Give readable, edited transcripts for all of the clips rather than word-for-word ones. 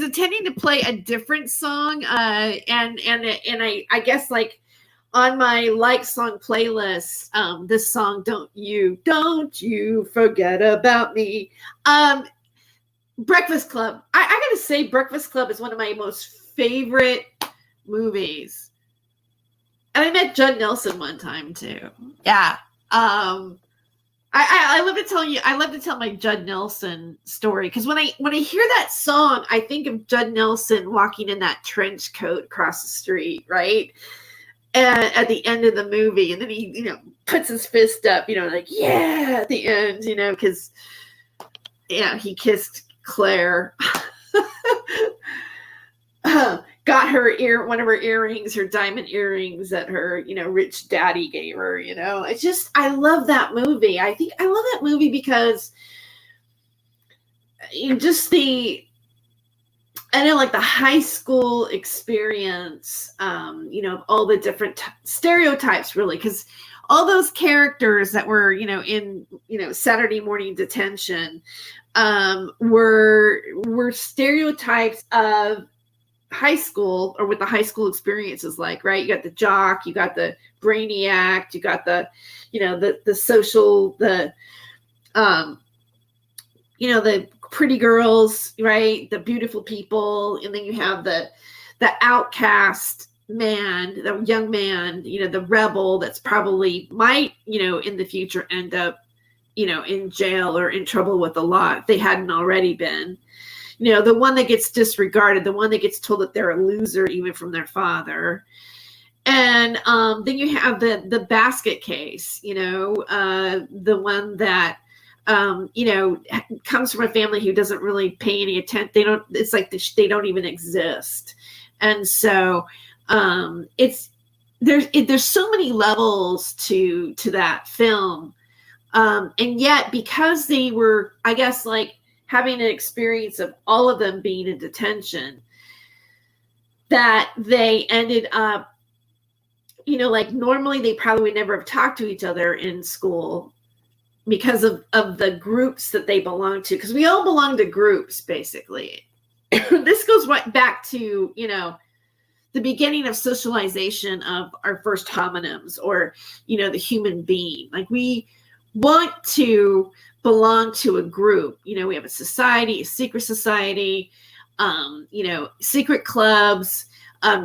intending to play a different song, and I guess like on my like song playlist, this song, don't you forget about me. Breakfast Club. I gotta say, Breakfast Club is one of my most favorite movies. And I met Judd Nelson one time too. Yeah. I love to tell you. I love to tell my Judd Nelson story because when I hear that song, I think of Judd Nelson walking in that trench coat across the street, right? And at the end of the movie, and then he, puts his fist up, like yeah, at the end, because he kissed Claire. Got her one of her earrings, her diamond earrings that her, rich daddy gave her, It's just, I love that movie. I think I love that movie because just the high school experience, all the different stereotypes really, because all those characters that were, in, Saturday morning detention, were stereotypes of high school, or what the high school experience is like, right? You got the jock, you got the brainiac, you got the, the social, the pretty girls, right? The beautiful people. And then you have the outcast man, the young man, the rebel that's probably might, in the future end up, in jail or in trouble with the law if they hadn't already been. The one that gets disregarded, the one that gets told that they're a loser even from their father. And then you have the basket case, the one that, comes from a family who doesn't really pay any attention. It's like they don't even exist. And so there's so many levels to that film. And yet, because they were, I guess, like, having an experience of all of them being in detention, that they ended up, like normally they probably would never have talked to each other in school because of the groups that they belong to. Because we all belong to groups, basically. This goes right back to, the beginning of socialization of our first homonyms, or, the human being. Like, we want to belong to a group. We have a society, a secret society, secret clubs.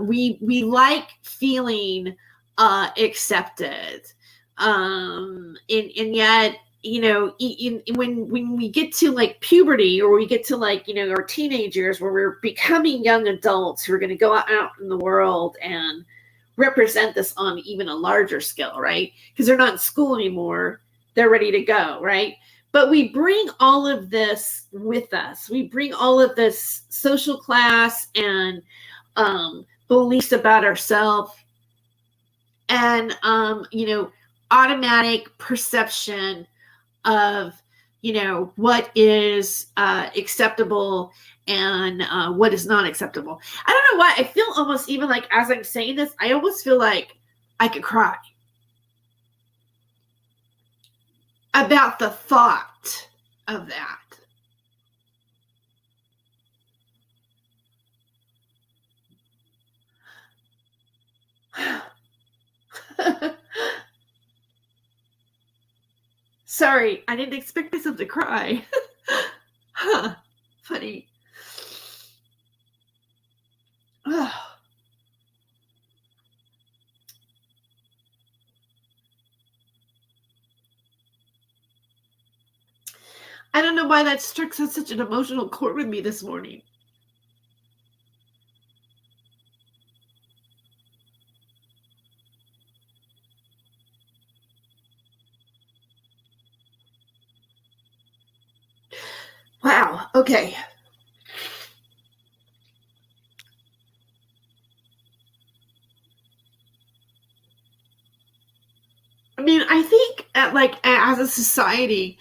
We like feeling accepted. And yet, when we get to like puberty, or we get to like, our teenage years, where we're becoming young adults who are going to go out in the world and represent this on even a larger scale, right? Because they're not in school anymore. They're ready to go, right? But we bring all of this with us. We bring all of this social class and beliefs about ourselves, and automatic perception of what is acceptable and what is not acceptable. I don't know why I feel almost, even like as I'm saying this, I almost feel like I could cry about the thought of that. Sorry, I didn't expect myself to cry. Huh, funny. I don't know why that struck such an emotional chord with me this morning. Wow, okay. I mean, I think as a society,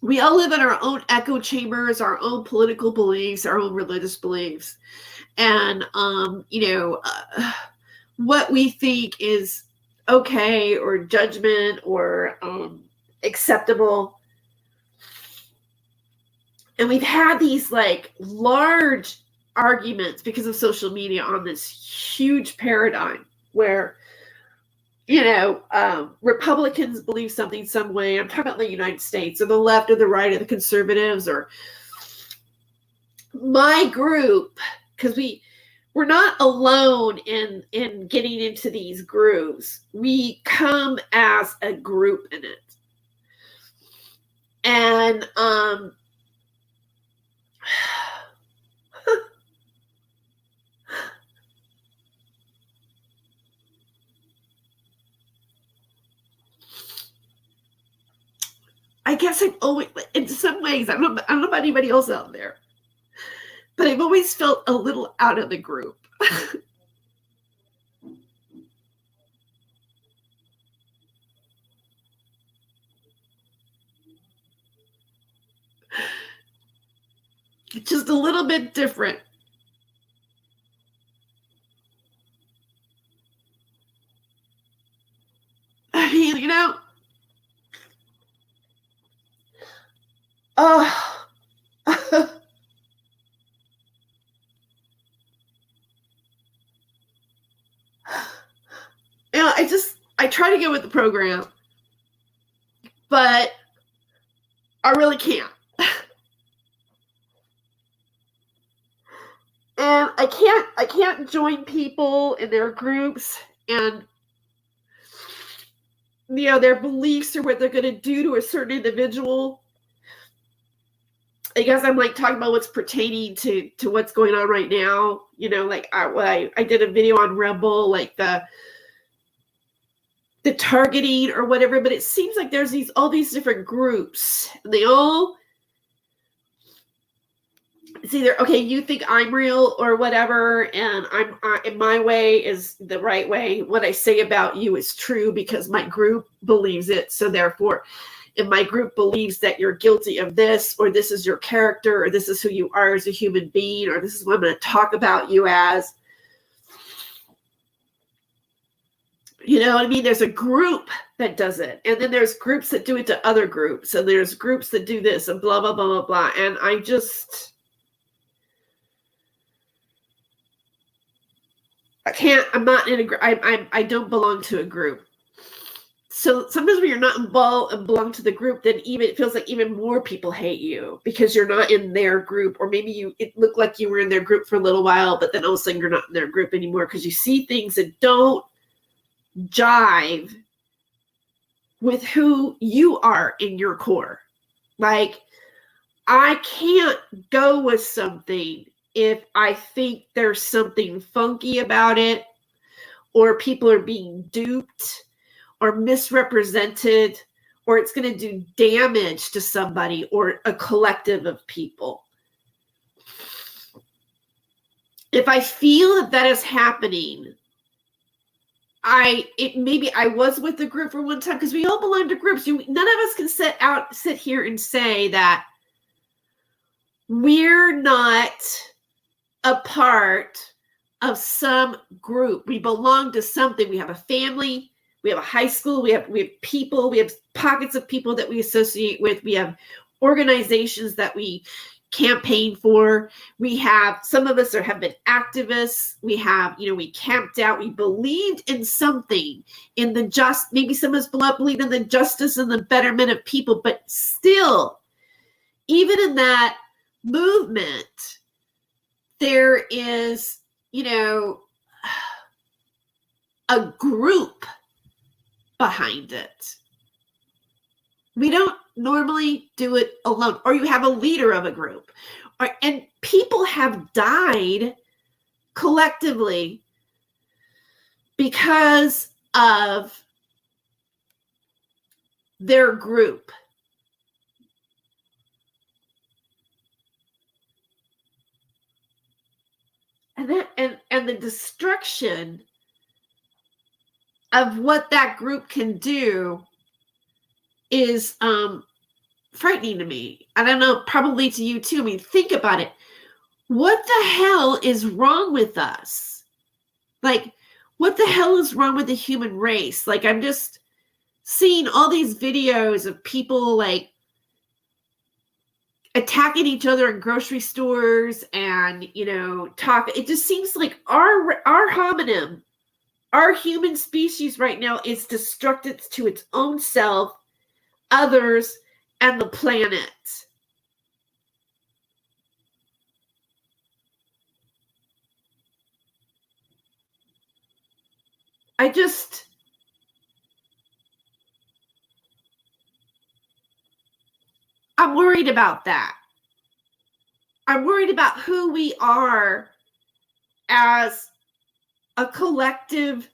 we all live in our own echo chambers, our own political beliefs, our own religious beliefs. And, what we think is okay, or judgment, or acceptable, And we've had these like large arguments because of social media on this huge paradigm where, Republicans believe something some way. I'm talking about the United States, or the left or the right or the conservatives, or my group, because we're not alone in getting into these grooves. We come as a group in it. And I guess I've always, in some ways, I don't know about anybody else out there, but I've always felt a little out of the group. Just a little bit different. I mean, oh, I try to go with the program, but I really can't. And I can't join people in their groups and their beliefs or what they're going to do to a certain individual. I guess I'm like talking about what's pertaining to what's going on right now. Like I did a video on Rebel, like the targeting or whatever, but it seems like there's all these different groups, and they all, it's either, okay, you think I'm real or whatever, and and my way is the right way. What I say about you is true because my group believes it. So therefore, if my group believes that you're guilty of this, or this is your character, or this is who you are as a human being, or this is what I'm going to talk about you as, you know what I mean? There's a group that does it. And then there's groups that do it to other groups. And there's groups that do this and blah, blah, blah, blah, blah. And I can't, I'm not in a group. I don't belong to a group. So sometimes when you're not involved and belong to the group, then even it feels like even more people hate you because you're not in their group, or maybe it looked like you were in their group for a little while, but then all of a sudden you're not in their group anymore because you see things that don't jive with who you are in your core. Like, I can't go with something if I think there's something funky about it, or people are being duped or misrepresented, or it's going to do damage to somebody or a collective of people. If I feel that is happening, maybe I was with the group for one time, because we all belong to groups. None of us can sit here and say that we're not a part of some group. We belong to something. We have a family. We have a high school. We have people. We have pockets of people that we associate with. We have organizations that we campaign for. We have, some of us have been activists. We have, we camped out. We believed in something, in maybe some of us believed in the justice and the betterment of people, but still, even in that movement, there is, a group behind it. We don't normally do it alone, or you have a leader of a group, and people have died collectively because of their group. And the destruction of what that group can do is frightening to me. I don't know, probably to you too. I mean, think about it. What the hell is wrong with us? Like, what the hell is wrong with the human race? Like, I'm just seeing all these videos of people, like, attacking each other in grocery stores and, talk. It just seems like our hominin, our human species right now is destructive to its own self, others, and the planet. I'm worried about that. I'm worried about who we are as a collective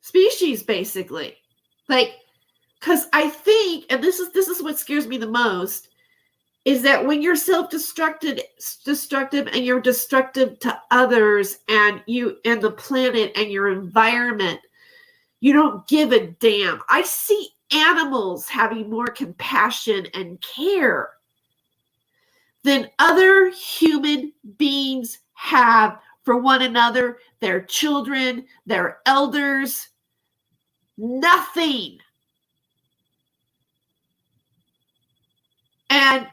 species, basically. Like, because I think, and this is what scares me the most, is that when you're self-destructive and you're destructive to others and you and the planet and your environment, you don't give a damn. I see animals having more compassion and care than other human beings have for one another, their children, their elders. Nothing. And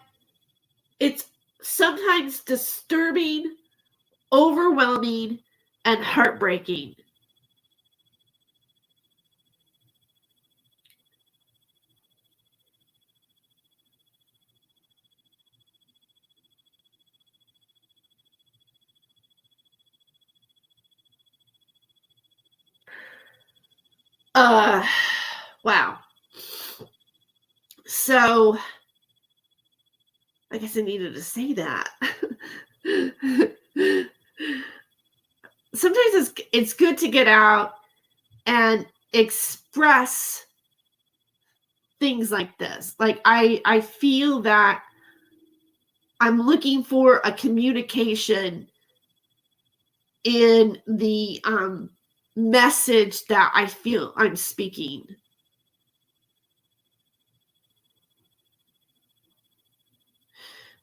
it's sometimes disturbing, overwhelming, and heartbreaking. Wow. So, I guess I needed to say that. Sometimes it's good to get out and express things like this. Like I feel that I'm looking for a communication in the message that I feel I'm speaking.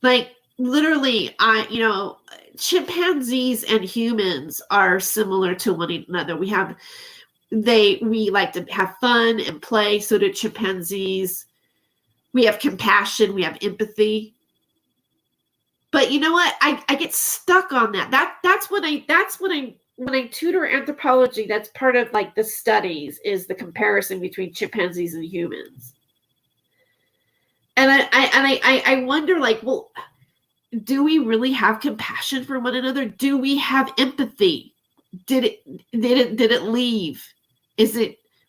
Like literally, chimpanzees and humans are similar to one another. We like to have fun and play. So do chimpanzees. We have compassion. We have empathy. But you know what? I get stuck on that. That's when I tutor anthropology. That's part of like the studies is the comparison between chimpanzees and humans. And I wonder, like, well, do we really have compassion for one another? Do we have empathy? Did it leave?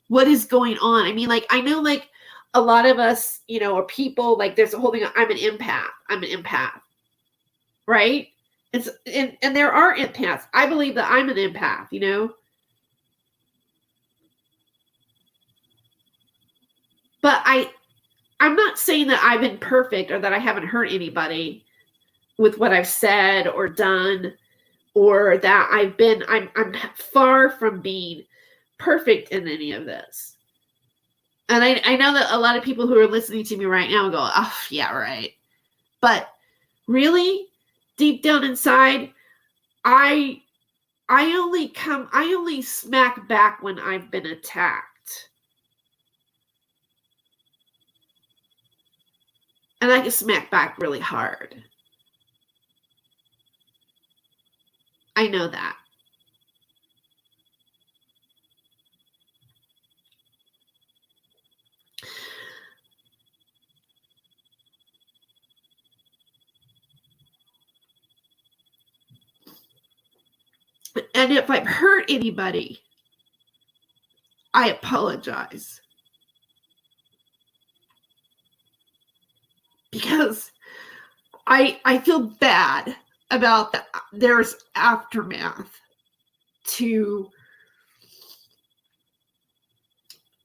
What is going on? I mean, like, I know, like, a lot of us, are people, like, there's a whole thing, I'm an empath, right? And there are empaths. I believe that I'm an empath, But I'm not saying that I've been perfect or that I haven't hurt anybody with what I've said or done, or that I'm far from being perfect in any of this. And I know that a lot of people who are listening to me right now go, oh, yeah, right. But really, deep down inside, I only smack back when I've been attacked. And I can smack back really hard. I know that. And if I've hurt anybody, I apologize. Because I feel bad about that. There's aftermath to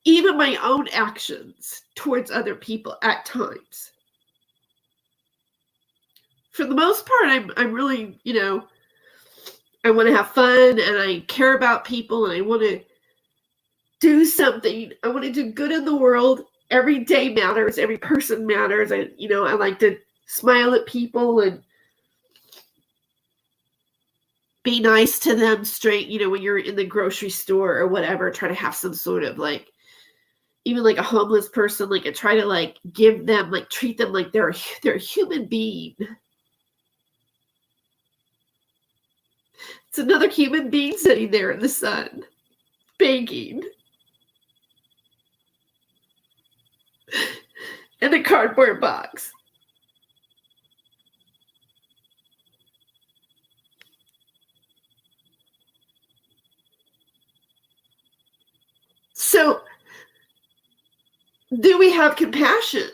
even my own actions towards other people at times. For the most part, I'm really, I want to have fun and I care about people and I want to do something. I want to do good in the world. Every day matters. Every person matters. I like to smile at people and be nice to them straight, when you're in the grocery store or whatever, try to have some sort of like, even like a homeless person, like, and try to like give them, like, treat them like they're a human being. It's another human being sitting there in the sun, begging. In a cardboard box. So, do we have compassion?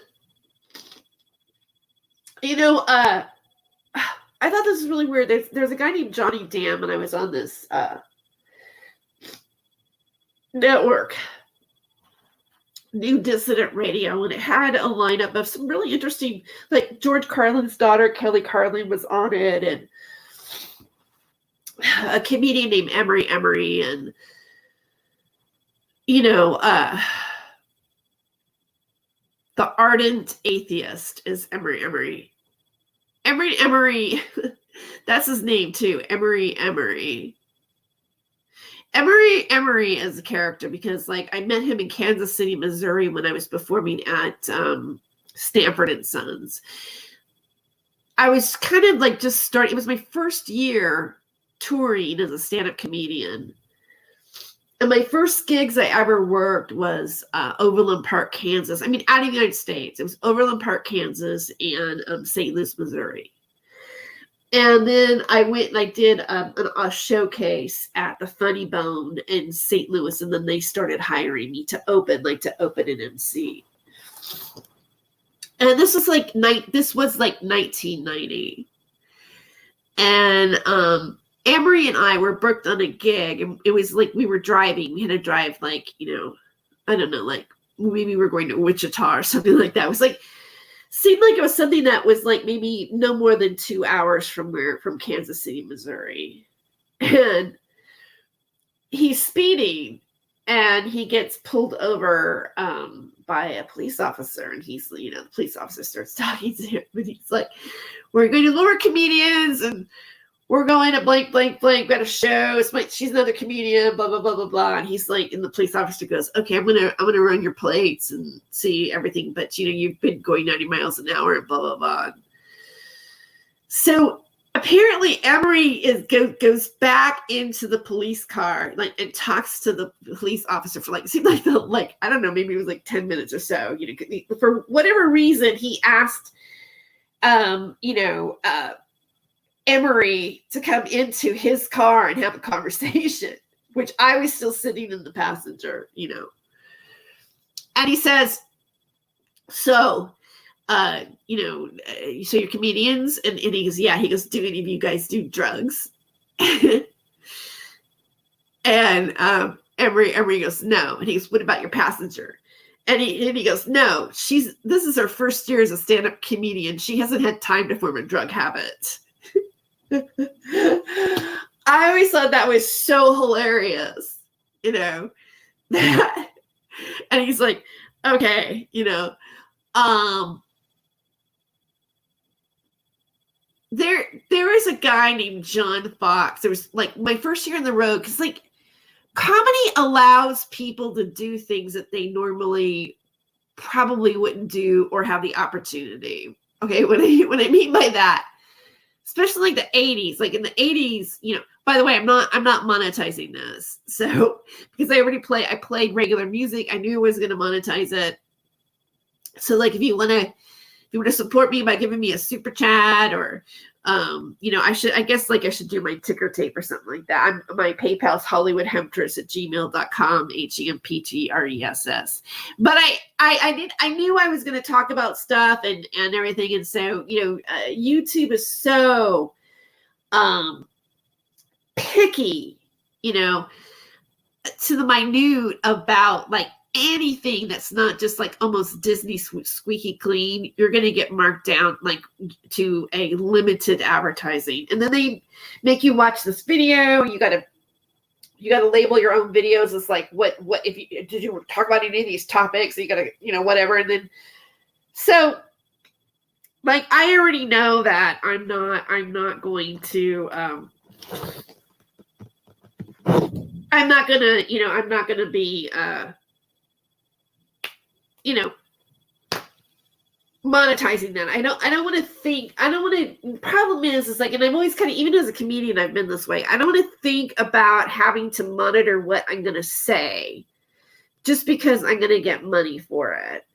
You know, I thought this was really weird. There's a guy named Johnny Dam, and I was on this network, New Dissident Radio, and it had a lineup of some really interesting, like George Carlin's daughter, Kelly Carlin, was on it, and a comedian named Emery, and, you know, the ardent atheist is Emery. Emery, that's his name too, Emery. Emery is a character because, like, I met him in Kansas City, Missouri when I was performing at Stanford and Sons. I was kind of like just starting. It was my first year touring as a stand-up comedian. And my first gigs I ever worked was Overland Park, Kansas. I mean, out of the United States. It was Overland Park, Kansas, and St. Louis, Missouri. And then I went and I did a showcase at the Funny Bone in St. Louis, and then they started hiring me to open an MC. And this was like 1990, and Amory and I were booked on a gig, and it was like we were driving. We had to drive, like, you know, I don't know, like maybe we were going to Wichita or something like that. It was like, seemed like it was something that was like maybe no more than 2 hours from Kansas City, Missouri. And he's speeding, and he gets pulled over by a police officer, and he's, you know, the police officer starts talking to him, and he's like, "We're going to lower comedians, and we're going to blank, blank, blank. Got a show. She's another comedian, blah, blah, blah, blah, blah." And he's like, and the police officer goes, "Okay, I'm gonna run your plates and see everything, but, you know, you've been going 90 miles an hour and blah, blah, blah." So apparently Emery goes back into the police car, like, and talks to the police officer for, like, it seemed like I don't know, maybe it was like 10 minutes or so. You know, for whatever reason, he asked, Emery to come into his car and have a conversation, which I was still sitting in the passenger, you know. And he says, "So, so you're comedians?" And he goes, "Yeah." He goes, "Do any of you guys do drugs?" And Emery goes, "No." And he goes, "What about your passenger?" And he goes, "No, this is her first year as a stand-up comedian. She hasn't had time to form a drug habit." I always thought that was so hilarious, you know. And he's like, "Okay, you know, there is a guy named John Fox." There was, like, my first year on the road, because, like, comedy allows people to do things that they normally probably wouldn't do or have the opportunity. Okay, what I mean by that, especially like the 80s, like in the 80s, you know, by the way, I'm not monetizing this. So, because I played regular music, I knew I was going to monetize it. So, like, if you want to support me by giving me a super chat, or, you know, I should do my ticker tape or something like that. My PayPal's HollywoodHemptress@gmail.com, HEMPTRESS. But I knew I was going to talk about stuff and everything. And so, you know, YouTube is so picky, you know, to the minute about, like, anything that's not just like almost Disney squeaky clean. You're going to get marked down, like, to a limited advertising. And then they make you watch this video. You got to label your own videos as, like, what did you talk about any of these topics? So you got to, you know, whatever. And then, so, like, I already know that I'm not going to, I'm not going to be, monetizing that. I don't want to problem is like, and I'm always kind of, even as a comedian, I've been this way. I don't want to think about having to monitor what I'm going to say just because I'm going to get money for it.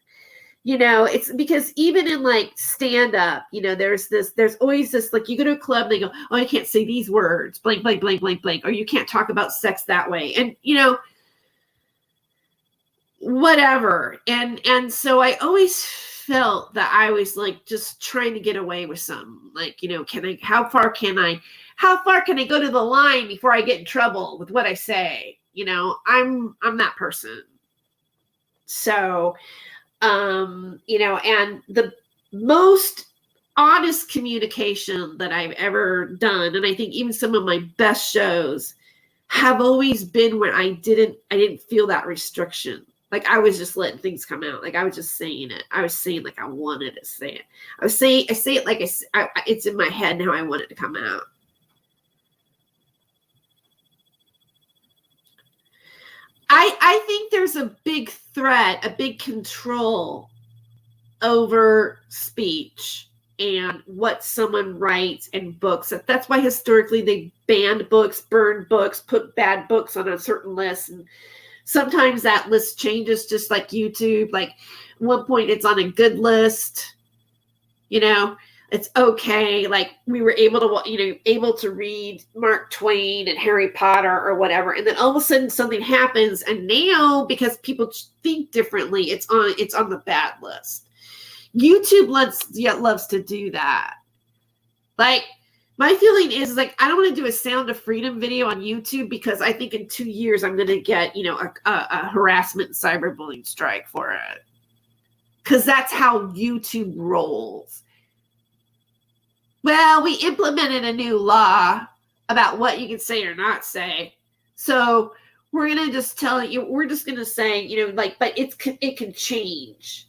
It's because even in like stand up, there's always this, like, you go to a club and they go, oh, I can't say these words, blank, blank, blank, blank, blank, or you can't talk about sex that way. And, whatever. And so I always felt that I was like just trying to get away with something. Like, how far can I go to the line before I get in trouble with what I say? I'm that person. So, and the most honest communication that I've ever done, and I think even some of my best shows have always been where I didn't feel that restriction. Like, I was just letting things come out. Like, I was just saying it. I was saying like I wanted to say it. I say it like it's in my head now. I want it to come out. I think there's a big threat, a big control over speech and what someone writes in books. That's why historically they banned books, burned books, put bad books on a certain list. And sometimes that list changes, just like YouTube. Like, at one point it's on a good list, it's okay. Like, we were able to read Mark Twain and Harry Potter or whatever. And then all of a sudden something happens. And now, because people think differently, it's on the bad list. YouTube loves to do that. Like, my feeling is like, I don't want to do a Sound of Freedom video on YouTube because I think in 2 years I'm going to get, a harassment and cyberbullying strike for it. Because that's how YouTube rolls. Well, we implemented a new law about what you can say or not say. So we're going to just tell you, we're just going to say, but it can change.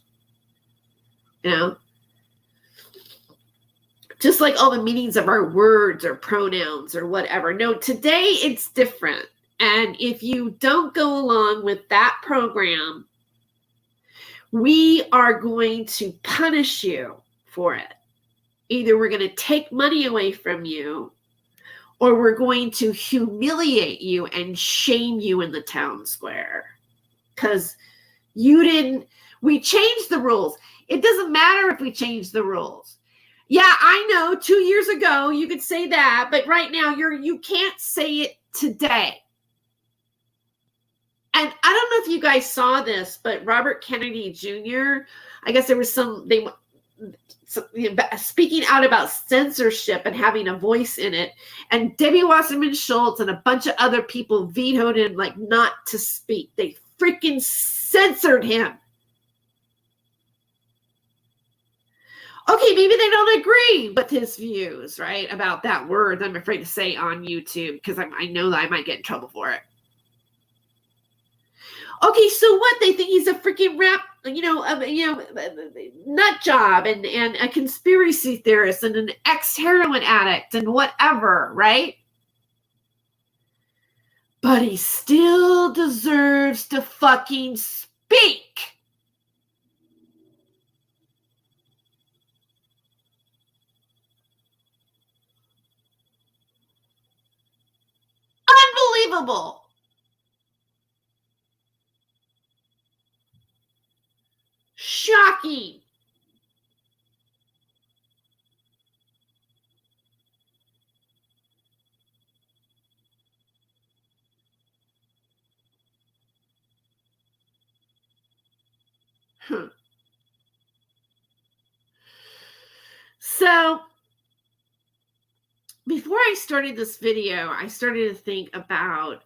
Just like all the meanings of our words or pronouns or whatever. No, today it's different. And if you don't go along with that program, we are going to punish you for it. Either we're going to take money away from you, or we're going to humiliate you and shame you in the town square. Because we changed the rules. It doesn't matter if we change the rules. Yeah, I know 2 years ago you could say that, but right now you can't say it today. And I don't know if you guys saw this, but Robert Kennedy Jr., I guess there was speaking out about censorship and having a voice in it. And Debbie Wasserman Schultz and a bunch of other people vetoed him, like, not to speak. They freaking censored him. Okay, maybe they don't agree with his views, right, about that word I'm afraid to say on YouTube because I know that I might get in trouble for it. Okay, so what? They think he's a freaking nut job and a conspiracy theorist and an ex-heroin addict and whatever, right? But he still deserves to fucking speak. Unbelievable. Shocking. So before I started this video, I started to think about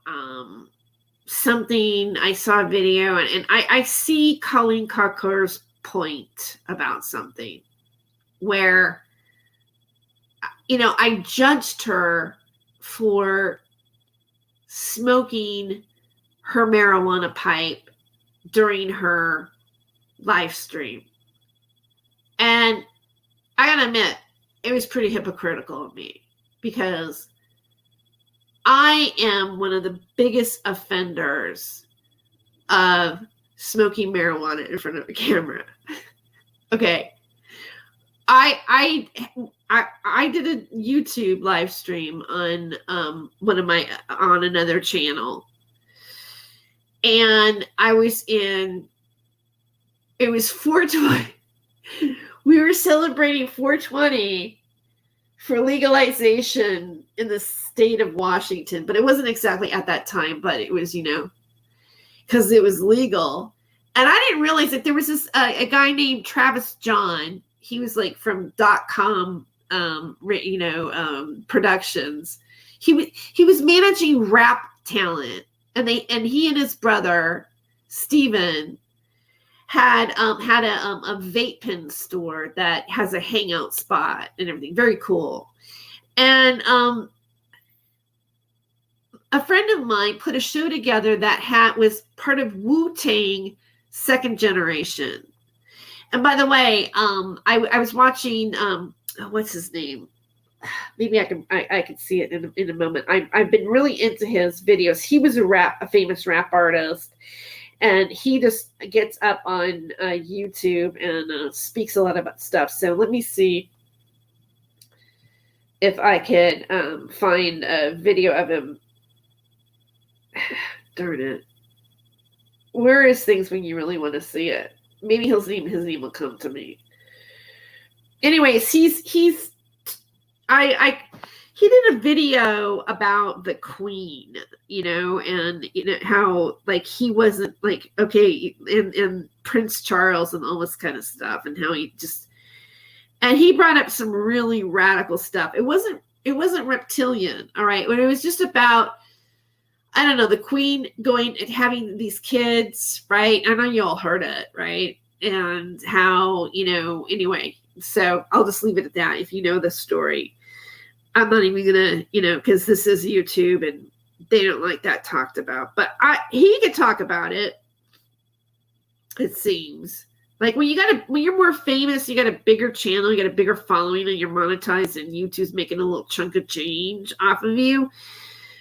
something. I saw a video and I see Colleen Cocker's point about something where, I judged her for smoking her marijuana pipe during her live stream. And I gotta admit, it was pretty hypocritical of me because I am one of the biggest offenders of smoking marijuana in front of a camera. Okay. I did a YouTube live stream on on another channel. And it was 420. We were celebrating 420 for legalization in the state of Washington, but it wasn't exactly at that time, but it was, because it was legal. And I didn't realize that there was this a guy named Travis John. He was like from .com, productions. He was managing rap talent, and he and his brother Steven had a vape pen store that has a hangout spot and everything. Very cool. And a friend of mine put a show together that was part of Wu-Tang Second Generation. And by the way, I was watching what's his name? Maybe I can see it in a moment. I've been really into his videos. He was a famous rap artist, and he just gets up on YouTube and speaks a lot about stuff. So let me see if I can find a video of him. Darn it. Where is things when you really want to see it? Maybe his name will come to me. Anyways, he did a video about the Queen, and how like he wasn't like okay, and Prince Charles and all this kind of stuff, and how he brought up some really radical stuff. It wasn't reptilian, all right, when it was just about, I don't know, the Queen going and having these kids, right? I know you all heard it, right? And how, anyway, so I'll just leave it at that. If you know the story, I'm not even gonna, because this is YouTube and they don't like that talked about. But he could talk about it. It seems like when you're more famous, you got a bigger channel, you got a bigger following, and you're monetized, and YouTube's making a little chunk of change off of you.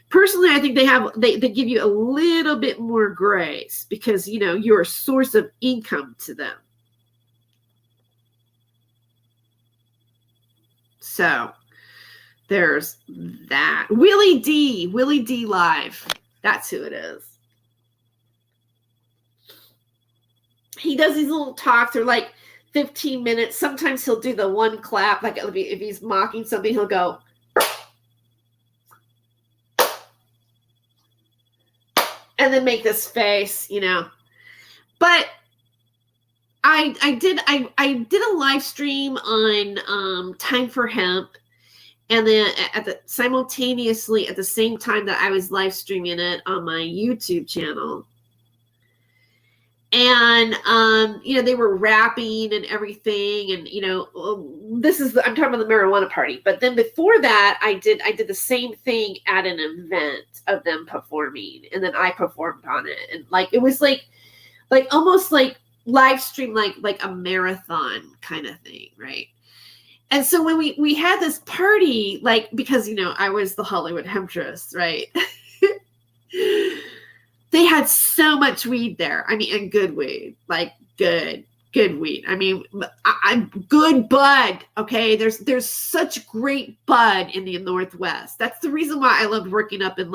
Personally, I think they give you a little bit more grace because, you're a source of income to them. So there's that. Willie D Live. That's who it is. He does these little talks. They're like 15 minutes. Sometimes he'll do the one clap. Like if he's mocking something, he'll go, and then make this face, But I did a live stream on Time for Hemp, and then simultaneously at the same time that I was live streaming it on my YouTube channel. And they were rapping and everything, and I'm talking about the marijuana party. But then before that, I did the same thing at an event of them performing, and then I performed on it, and it was like almost like live stream, like a marathon kind of thing, right? And so when we had this party, because I was the Hollywood Hemptress, right? They had so much weed there. I mean, and good weed, good weed. I mean, I'm good bud. Okay. There's such great bud in the Northwest. That's the reason why I loved working up in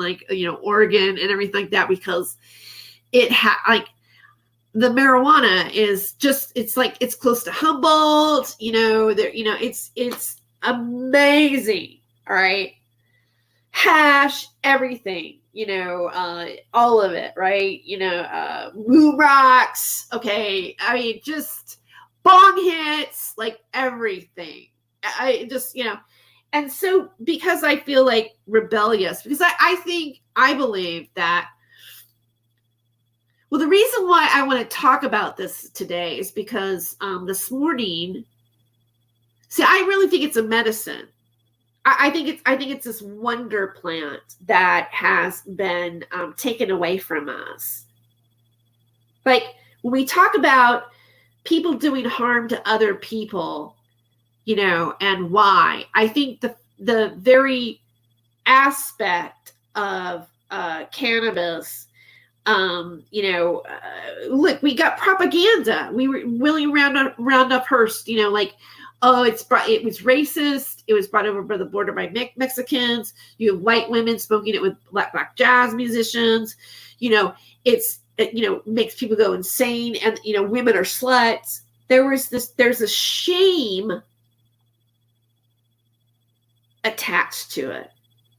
Oregon and everything like that, because it had the marijuana is just, it's close to Humboldt, it's amazing. All right. Hash, everything. All of it, right? Moon rocks. Okay. I mean, just bong hits, everything. I just, and so because I feel rebellious, because I believe that, well, the reason why I want to talk about this today is because this morning, I really think it's a medicine. I think it's this wonder plant that has been taken away from us. When we talk about people doing harm to other people, and why, I think the very aspect of cannabis Look, we got propaganda. We were William Randolph Hearst, oh, it was racist. It was brought over by the border by Mexicans. You have white women smoking it with black jazz musicians. It makes people go insane, and women are sluts. There's a shame attached to it,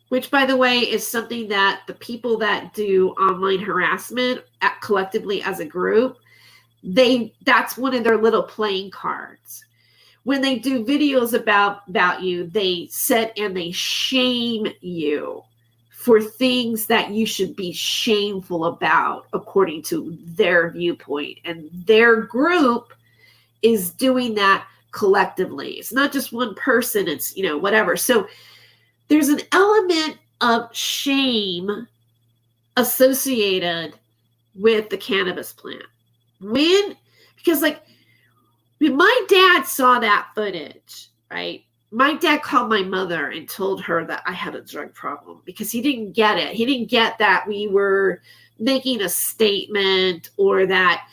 which, by the way, is something that the people that do online harassment collectively as a group, that's one of their little playing cards. When they do videos about you, they sit and they shame you for things that you should be shameful about according to their viewpoint. And their group is doing that collectively. It's not just one person, it's, whatever. So there's an element of shame associated with the cannabis plant. Because when my dad saw that footage, right? My dad called my mother and told her that I had a drug problem because he didn't get it. He didn't get that we were making a statement or that,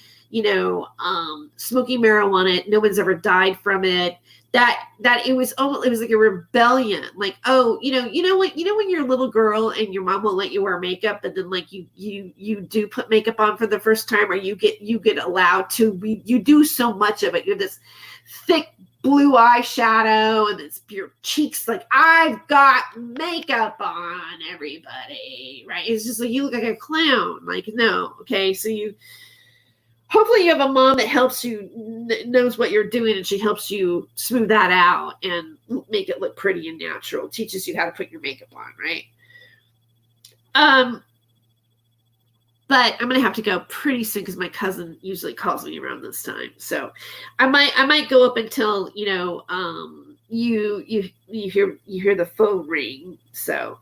smoking marijuana, no one's ever died from it. That it was like a rebellion. Like, oh, when you're a little girl and your mom won't let you wear makeup, and then you do put makeup on for the first time, or you get allowed to. You do so much of it. You're this thick blue eyeshadow and your cheeks like, I've got makeup on, everybody, right? It's just like, you look like a clown. Like, no, okay, so hopefully you have a mom that helps you, knows what you're doing, and she helps you smooth that out and make it look pretty and natural, teaches you how to put your makeup on, right? But I'm going to have to go pretty soon because my cousin usually calls me around this time. So I might go up until, you hear the phone ring. So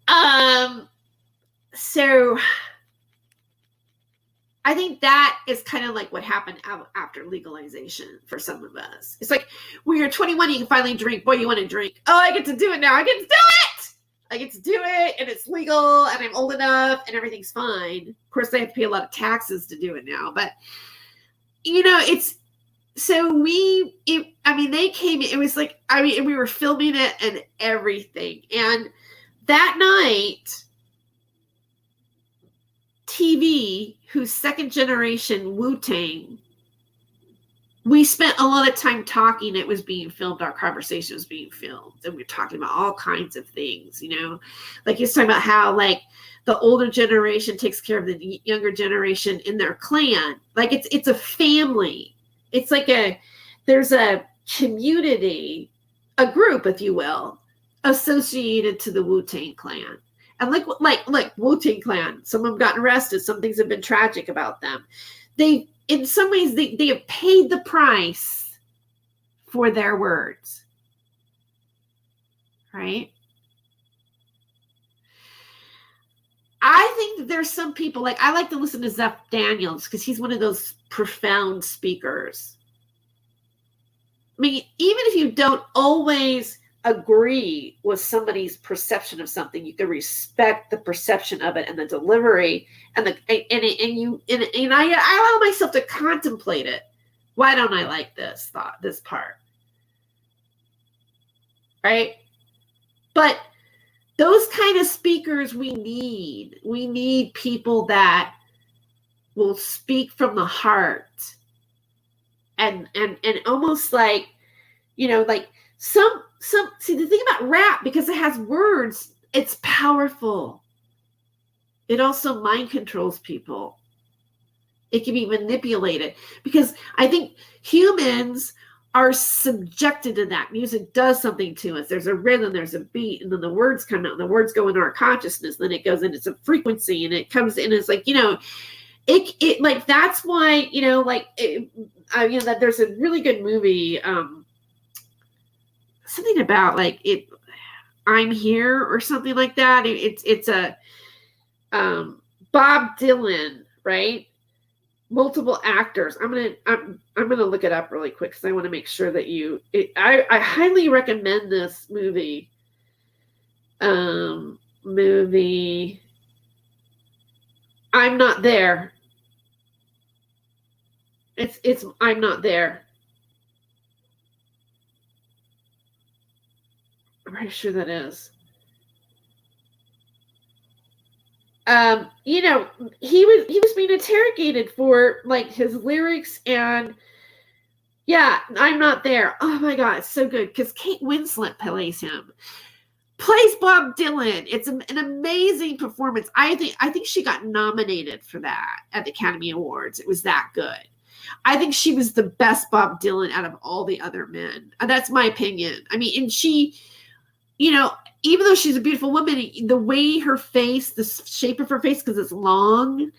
I think that is kind of like what happened after legalization for some of us. It's like, when you're 21, you can finally drink. Boy, you want to drink. Oh, I get to do it now. I get to do it. I get to do it, and it's legal, and I'm old enough, and everything's fine. Of course, they have to pay a lot of taxes to do it now. But, it's, so they came, it was like, we were filming it and everything. And that night, TV, who's second generation Wu-Tang, we spent a lot of time talking. It was being filmed. Our conversation was being filmed. And we were talking about all kinds of things, Like, he's talking about how, like, the older generation takes care of the younger generation in their clan. Like, it's a family. It's like there's a community, a group, if you will, associated to the Wu-Tang Clan. And like Wu-Tang Clan, some of them gotten arrested. Some things have been tragic about them. In some ways, they have paid the price for their words, right? I think that there's some people, like, I like to listen to Zeph Daniels because he's one of those profound speakers. I mean, even if you don't always agree with somebody's perception of something, you can respect the perception of it and the delivery and I allow myself to contemplate it. Why don't I like this part? Right? But those kind of speakers we need people that will speak from the heart and almost like, like see, the thing about rap, because it has words, it's powerful. It also mind controls people. It can be manipulated because I think humans are subjected to that. Music does something to us. There's a rhythm, there's a beat, and then the words come out, and the words go into our consciousness. Then it goes into some frequency, and it comes in. It's like, it like, that's why, that there's a really good movie, something about like it, I'm Here or something like that. It's a Bob Dylan, right? Multiple actors. I'm gonna look it up really quick because I want to make sure that I highly recommend this movie. I'm not there. It's I'm not there. I'm pretty sure that is. You know, he was being interrogated for like his lyrics, and yeah, I'm not there. Oh my god, it's so good because Kate Winslet plays him. Plays Bob Dylan. It's an amazing performance. I think she got nominated for that at the Academy Awards. It was that good. I think she was the best Bob Dylan out of all the other men. That's my opinion. I mean, and she, you know, even though she's a beautiful woman, the way her face, the shape of her face, because it's long,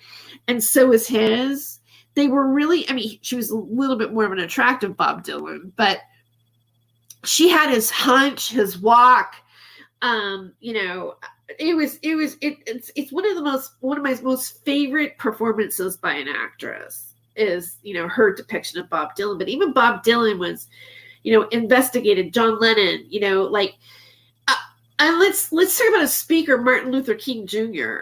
and so is his, they were really, I mean, she was a little bit more of an attractive Bob Dylan, but she had his hunch, his walk. You know, it's one of my most favorite performances by an actress is, you know, her depiction of Bob Dylan. But even Bob Dylan was, you know, investigated. John Lennon, you know, like, and let's talk about a speaker, Martin Luther King Jr.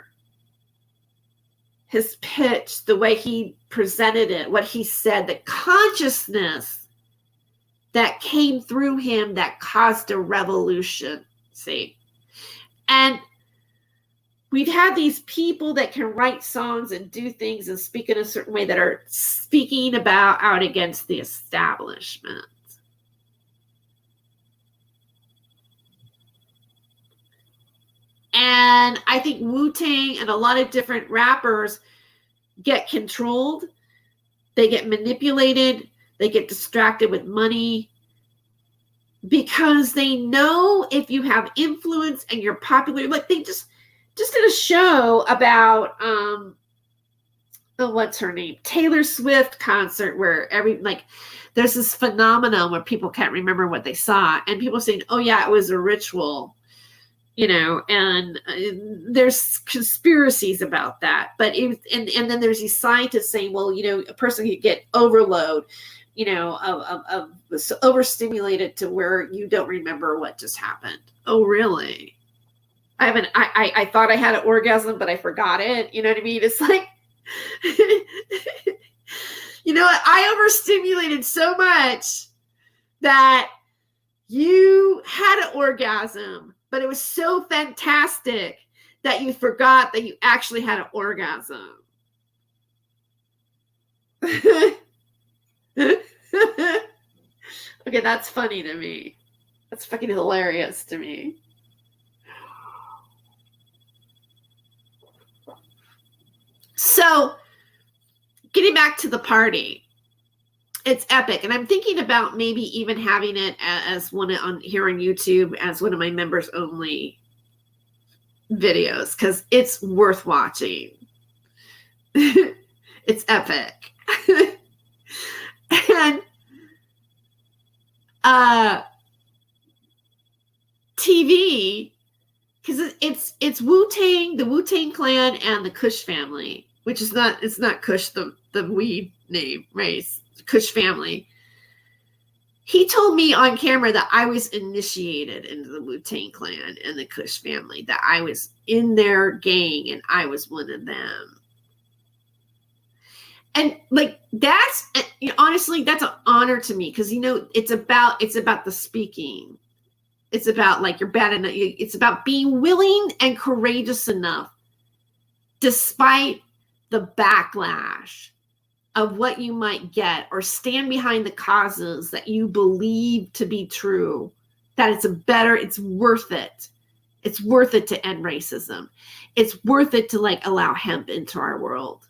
His pitch, the way he presented it, what he said, the consciousness that came through him that caused a revolution. See, and we've had these people that can write songs and do things and speak in a certain way that are speaking out against the establishment. And I think Wu-Tang and a lot of different rappers get controlled. They get manipulated. They get distracted with money, because they know if you have influence and you're popular. Like they just did a show about what's her name, Taylor Swift concert, where there's this phenomenon where people can't remember what they saw, and people saying, oh yeah, it was a ritual, you know, and there's conspiracies about that. But and then there's these scientists saying, well, you know, a person could get overload, you know, of overstimulated to where you don't remember what just happened. Oh, really? I thought I had an orgasm, but I forgot it. You know what I mean? It's like, you know what? I overstimulated so much that you had an orgasm, but it was so fantastic that you forgot that you actually had an orgasm. Okay, that's funny to me. That's fucking hilarious to me. So, getting back to the party, it's epic, and I'm thinking about maybe even having it as one on here on YouTube as one of my members only videos, because it's worth watching. It's epic. And TV, because it's Wu-Tang, the Wu-Tang Clan, and the Kush family, which is not, it's not Kush, the weed name, right? It's Kush family. He told me on camera that I was initiated into the Wu-Tang Clan and the Kush family, that I was in their gang and I was one of them. And like, that's, you know, honestly, that's an honor to me, because, you know, it's about the speaking. It's about, like, you're bad enough. It's about being willing and courageous enough, despite the backlash of what you might get, or stand behind the causes that you believe to be true, that it's worth it. It's worth it to end racism. It's worth it to, like, allow hemp into our world.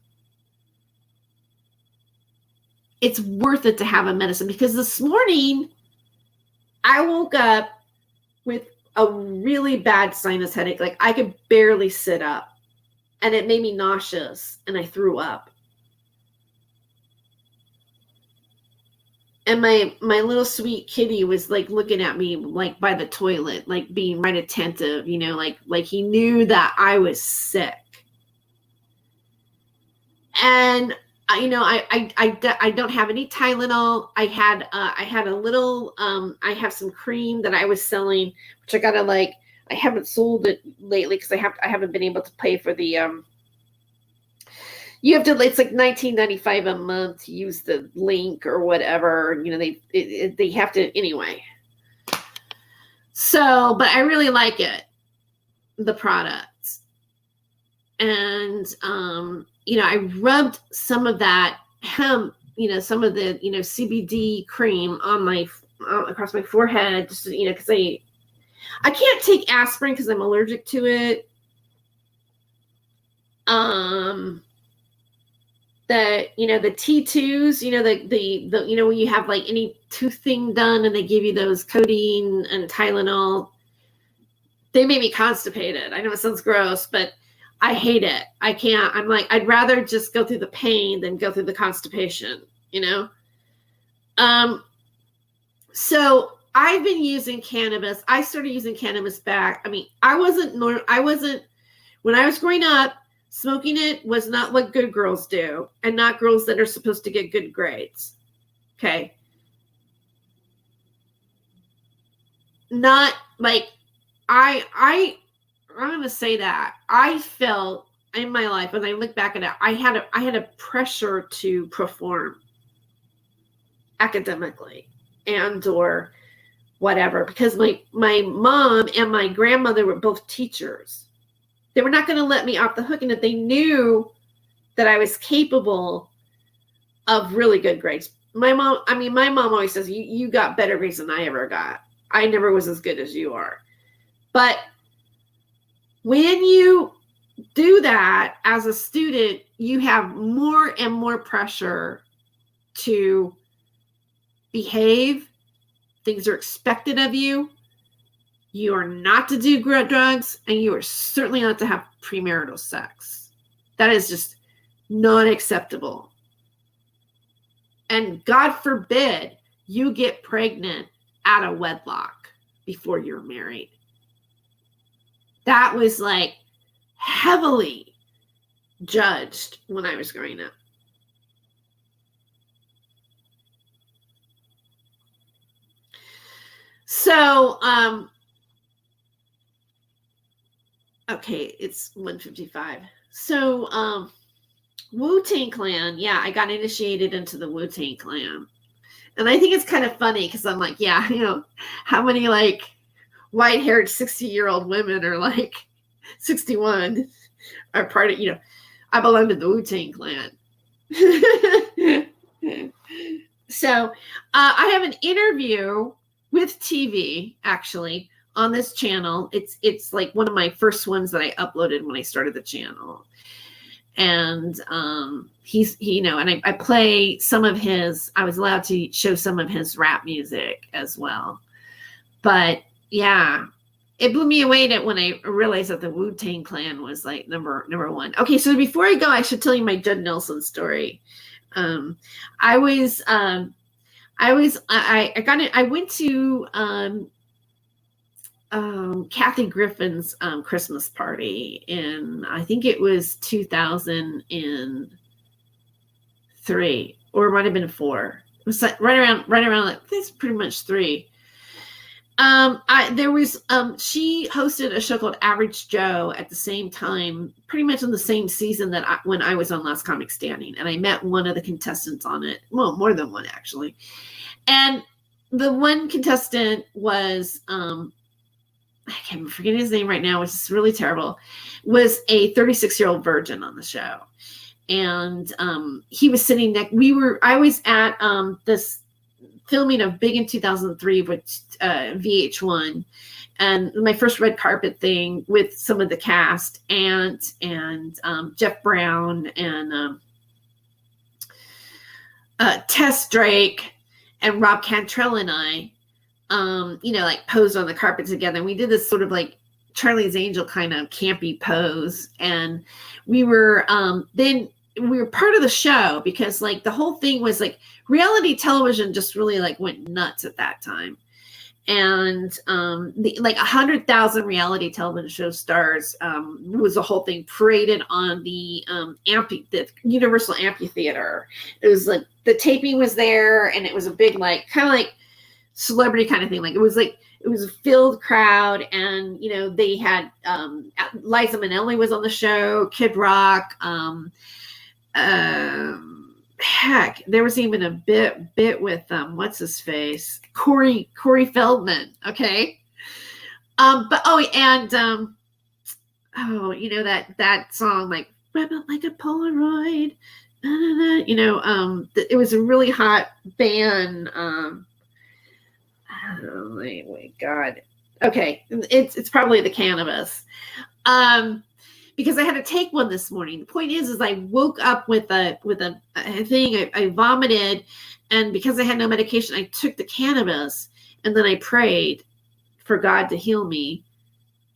It's worth it to have a medicine, because this morning I woke up with a really bad sinus headache. Like, I could barely sit up, and it made me nauseous, and I threw up. And my little sweet kitty was, like, looking at me, like, by the toilet, like, being right attentive, you know, like he knew that I was sick. And you know, I don't have any Tylenol. I had a little, I have some cream that I was selling, which I gotta, like, I haven't sold it lately because I haven't been able to pay for the You have to, it's like $19.95 a month to use the link or whatever. You know, they have to anyway. So, but I really like it, the product. And, you know, I rubbed some of that hemp, you know, some of the, you know, CBD cream on my, across my forehead, just, you know, because I can't take aspirin because I'm allergic to it. The, you know, the T2s, you know, the, you know, when you have like any tooth thing done and they give you those codeine and Tylenol, they make me constipated. I know it sounds gross, but I hate it. I can't. I'm like, I'd rather just go through the pain than go through the constipation, you know? So I've been using cannabis. I started using cannabis back. I mean, I wasn't, when I was growing up, smoking it was not what good girls do, and not girls that are supposed to get good grades. Okay. Not like, I'm going to say that I felt in my life, when I look back at it, I had a pressure to perform academically and or whatever, because my mom and my grandmother were both teachers. They were not going to let me off the hook, and if they knew that I was capable of really good grades. My mom always says, you got better grades than I ever got. I never was as good as you are. But when you do that as a student, you have more and more pressure to behave. Things are expected of you. You are not to do drugs, and you are certainly not to have premarital sex. That is just not acceptable. And God forbid you get pregnant out of wedlock before you're married. That was like heavily judged when I was growing up. So, okay, it's 1:55. So, Wu-Tang Clan, yeah, I got initiated into the Wu-Tang Clan. And I think it's kind of funny because I'm like, yeah, you know, how many like white-haired 60-year-old women are like 61 are part of, you know, I belong to the Wu-Tang Clan. So I have an interview with TV, actually, on this channel. It's like one of my first ones that I uploaded when I started the channel. And you know, and I play some of his, I was allowed to show some of his rap music as well. But yeah, it blew me away that when I realized that the Wu-Tang Clan was like number one. Okay, so before I go, I should tell you my Judd Nelson story. I went to Kathy Griffin's Christmas party in, I think it was 2003, or it might have been 4. It was like right around like this, pretty much 3. She hosted a show called Average Joe at the same time, pretty much in the same season that when I was on Last Comic Standing, and I met one of the contestants on it. Well, more than one actually. And the one contestant was, I can't forget his name right now, which is really terrible, was a 36-year-old virgin on the show. And he was sitting next, I was at this filming of Big in 2003 with VH1, and my first red carpet thing with some of the cast, and Jeff Brown and Tess Drake and Rob Cantrell and I, you know, like posed on the carpet together. And we did this sort of like Charlie's Angel kind of campy pose. And we were, then we were part of the show because like the whole thing was like reality television just really like went nuts at that time. And like 100,000 reality television show stars was the whole thing paraded on the Universal Amphitheater. It was like the taping was there, and it was a big like kind of like celebrity kind of thing. Like it was a filled crowd, and you know they had Liza Minnelli was on the show, Kid Rock, heck, there was even a bit with what's his face, Corey Feldman. Okay, but you know that song, like "Rebel Like a Polaroid." Na, na, na, you know, it was a really hot band. Oh my God. Okay, it's probably the Cannabis. Because I had to take one this morning. The point is I woke up with a thing. I vomited, and because I had no medication, I took the Cannabis, and then I prayed for God to heal me,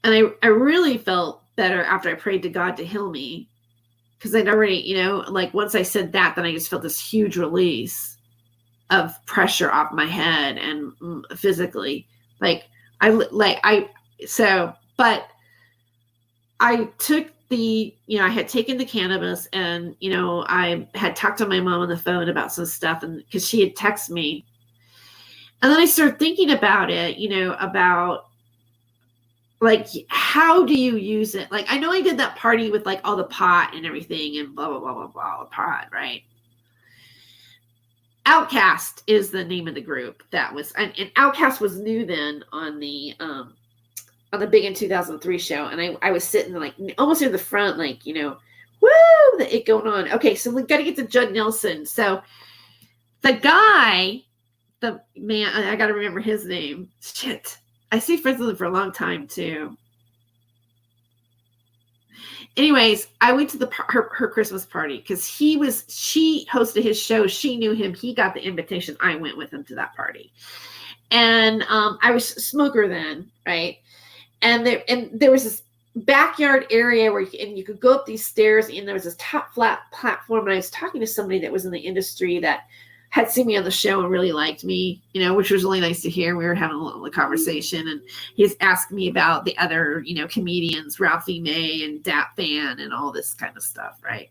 and I really felt better after I prayed to God to heal me, because I'd already, you know, like once I said that, then I just felt this huge release of pressure off my head and physically, but I took I had taken the Cannabis, and, you know, I had talked to my mom on the phone about some stuff, and because she had texted me, and then I started thinking about it, you know, about like, how do you use it? Like, I know I did that party with like all the pot and everything and blah, blah, blah, blah, blah, the pot, right? Outcast is the name of the group that was, and Outcast was new then on the Big in 2003 show, and I was sitting like almost in the front, like, you know, woo, the it going on. Okay, so we got to get to Judd Nelson. So the guy, the man, I got to remember his name. Shit, I see friends with him for a long time too. Anyways, I went to her Christmas party because she hosted his show. She knew him. He got the invitation. I went with him to that party, and I was a smoker then, right? And there was this backyard area where you could go up these stairs, and there was this top flat platform. And I was talking to somebody that was in the industry that had seen me on the show and really liked me, you know, which was really nice to hear. We were having a little conversation, and he's asking me about the other, you know, comedians, Ralphie May and Dap Van and all this kind of stuff, right?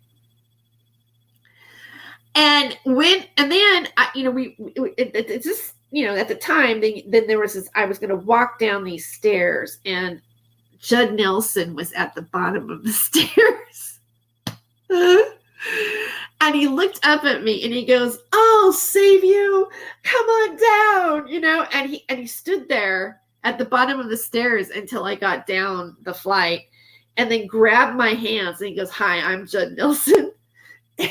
And then you know, it's just, you know, at the time, then there was this, I was going to walk down these stairs, and Judd Nelson was at the bottom of the stairs. And he looked up at me and he goes, "I'll save you. Come on down," you know, and he stood there at the bottom of the stairs until I got down the flight, and then grabbed my hands, and he goes, "Hi, I'm Judd Nelson." And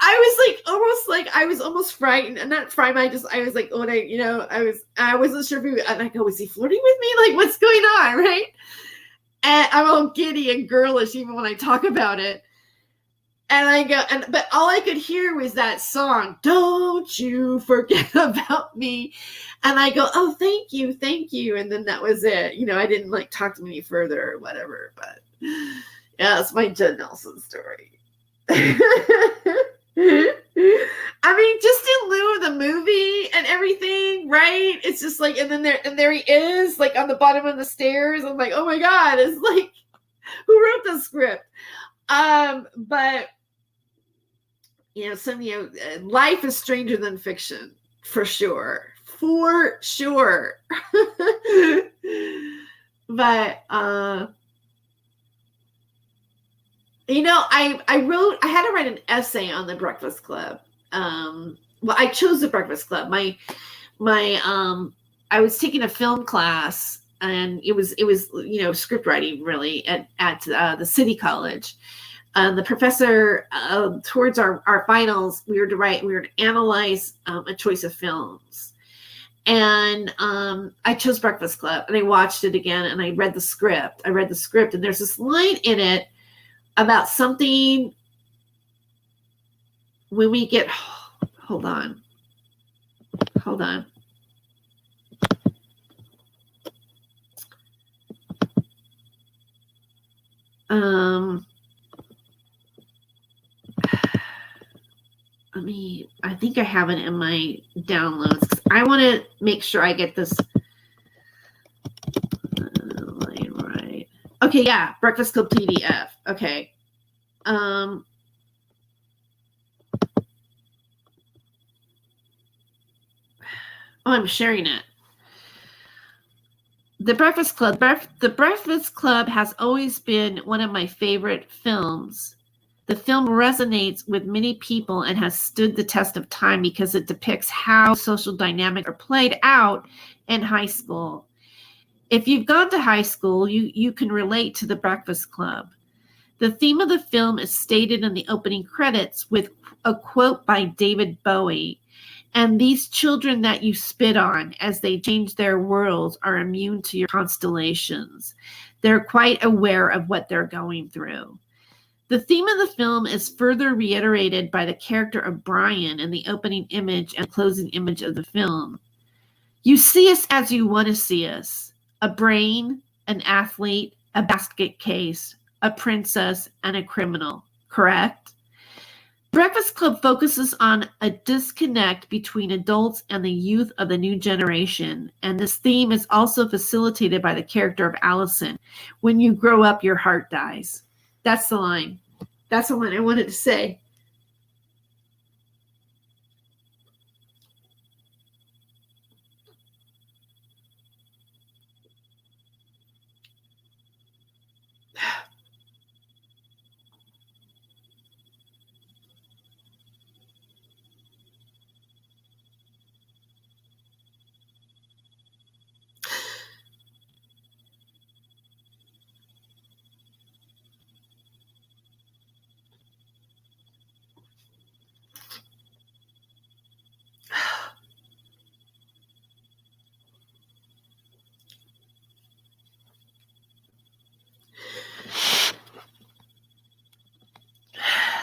I was almost frightened, and not frightened. I was like, oh, I wasn't sure if and I go, was he flirting with me? Like, what's going on? Right. And I'm all giddy and girlish, even when I talk about it. And I go, but all I could hear was that song, "Don't You Forget About Me." And I go, "Oh, thank you. Thank you." And then that was it. You know, I didn't like talk to me any further or whatever, but yeah, it's my Judd Nelson story. I mean, just in lieu of the movie and everything, right? It's just like, and there he is, like on the bottom of the stairs. I'm like, oh my God, it's like, who wrote the script? But you know, life is stranger than fiction, for sure. But you know, I had to write an essay on the Breakfast Club. Well, I chose the Breakfast Club. I was taking a film class, and it was you know, script writing really at the City College. The professor, towards our finals, we were to analyze a choice of films. And I chose Breakfast Club, and I watched it again, and I read the script. And there's this line in it about something when we get, hold on. I think I have it in my downloads, 'cause I want to make sure I get this line right. Okay, yeah, Breakfast Club PDF. Okay. Oh, I'm sharing it. The Breakfast Club. The Breakfast Club has always been one of my favorite films The film resonates with many people and has stood the test of time because it depicts how social dynamics are played out in high school. If you've gone to high school, you can relate to The Breakfast Club. The theme of the film is stated in the opening credits with a quote by David Bowie. And these children that you spit on as they change their worlds are immune to your constellations. They're quite aware of what they're going through. The theme of the film is further reiterated by the character of Brian in the opening image and closing image of the film. You see us as you want to see us. A brain, an athlete, a basket case, a princess, and a criminal, correct? Breakfast Club focuses on a disconnect between adults and the youth of the new generation, and this theme is also facilitated by the character of Allison. When you grow up, your heart dies. That's the line. That's the line I wanted to say.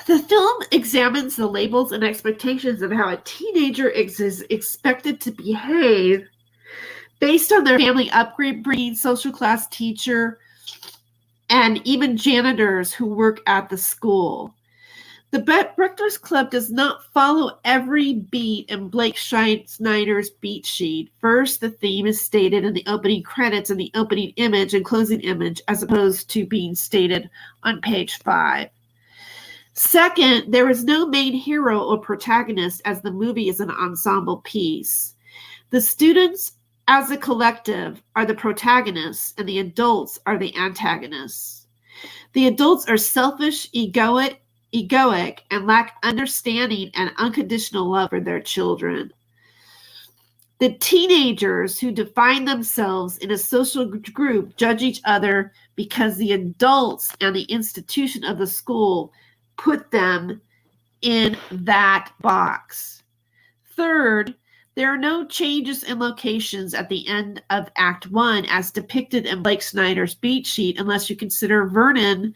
The film examines the labels and expectations of how a teenager is expected to behave based on their family upbringing, social class, teacher, and even janitors who work at the school. The Breakfast Club does not follow every beat in Blake Snyder's beat sheet. First, the theme is stated in the opening credits and the opening image and closing image, as opposed to being stated on page 5. Second, there is no main hero or protagonist, as the movie is an ensemble piece. The students, as a collective, are the protagonists, and the adults are the antagonists. The adults are selfish, egoic, and lack understanding and unconditional love for their children. The teenagers who define themselves in a social group judge each other because the adults and the institution of the school put them in that box. Third, there are no changes in locations at the end of Act 1 as depicted in Blake Snyder's beat sheet, unless you consider Vernon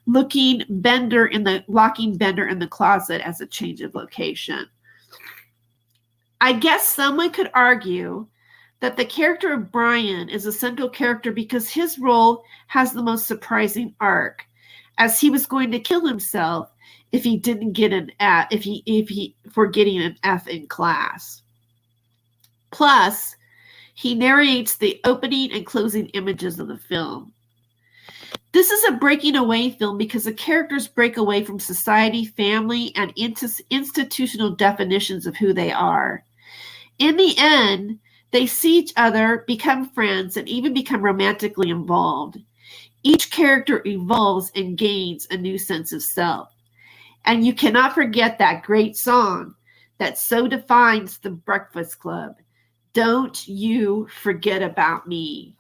locking Bender in the closet as a change of location. I guess someone could argue that the character of Brian is a central character because his role has the most surprising arc, as he was going to kill himself if he didn't get an F, for getting an F in class. Plus, he narrates the opening and closing images of the film. This is a breaking away film because the characters break away from society, family, and institutional definitions of who they are. In the end, they see each other, become friends, and even become romantically involved. Each character evolves and gains a new sense of self. And you cannot forget that great song that so defines The Breakfast Club. Don't you forget about me.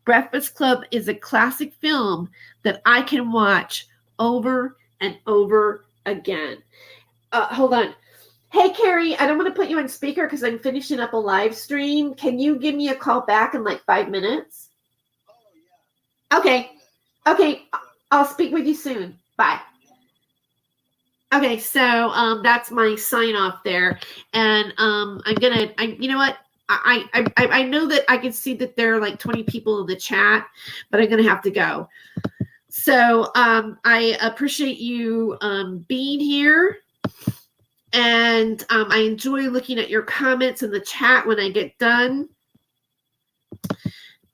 Breakfast Club is a classic film that I can watch over and over again. Hold on. Hey, Carrie, I don't want to put you on speaker because I'm finishing up a live stream. Can you give me a call back in like 5 minutes? Oh, yeah. Okay. I'll speak with you soon. Bye. Okay, so that's my sign off there. And you know what? I know that I can see that there are like 20 people in the chat, but I'm going to have to go. So I appreciate you being here. And I enjoy looking at your comments in the chat when I get done.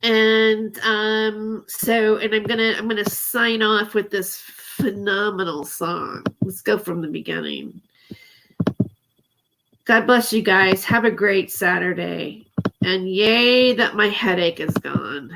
And I'm gonna sign off with this phenomenal song. Let's go from the beginning. God bless you guys. Have a great Saturday. And yay that my headache is gone.